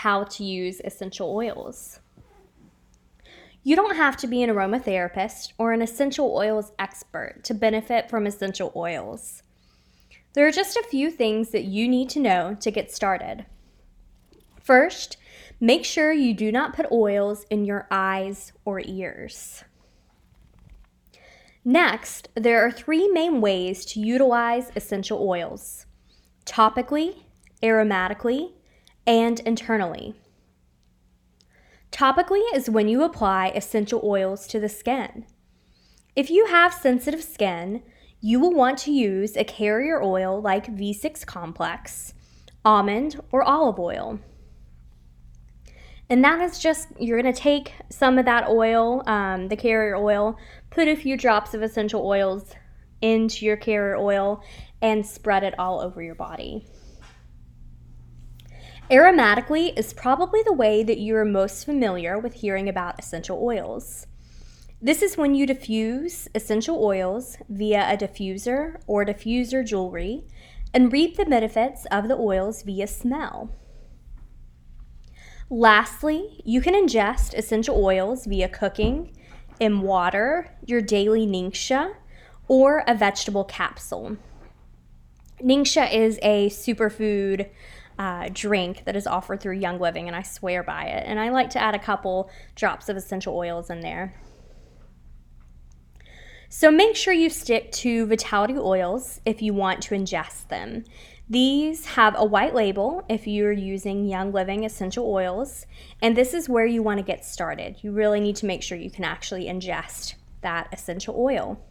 how to use essential oils. You don't have to be an aromatherapist or an essential oils expert to benefit from essential oils. There are just a few things that you need to know to get started. First, make sure you do not put oils in your eyes or ears. Next, there are three main ways to utilize essential oils: topically, aromatically, and internally. Topically is when you apply essential oils to the skin. If you have sensitive skin, you will want to use a carrier oil like V6 Complex, almond, or olive oil. And that is just, you're going to take some of that oil, the carrier oil, put a few drops of essential oils into your carrier oil, and spread it all over your body. Aromatically is probably the way that you are most familiar with hearing about essential oils. This is when you diffuse essential oils via a diffuser or diffuser jewelry and reap the benefits of the oils via smell. Lastly, you can ingest essential oils via cooking, in water, your daily Ningxia, or a vegetable capsule. Ningxia is a superfood drink that is offered through Young Living, and I swear by it. And I like to add a couple drops of essential oils in there. So make sure you stick to Vitality oils if you want to ingest them. These have a white label if you're using Young Living essential oils, and this is where you want to get started. You really need to make sure you can actually ingest that essential oil.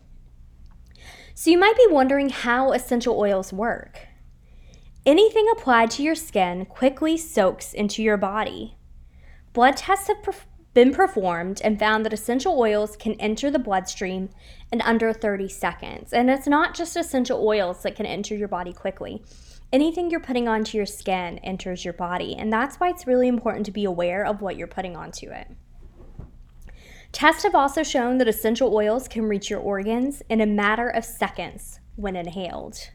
So you might be wondering how essential oils work. Anything applied to your skin quickly soaks into your body. Blood tests have been performed and found that essential oils can enter the bloodstream in under 30 seconds. And it's not just essential oils that can enter your body quickly. Anything you're putting onto your skin enters your body, and that's why it's really important to be aware of what you're putting onto it. Tests have also shown that essential oils can reach your organs in a matter of seconds when inhaled.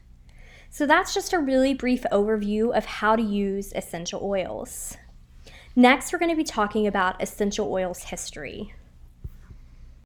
So that's just a really brief overview of how to use essential oils. Next, we're going to be talking about essential oils history.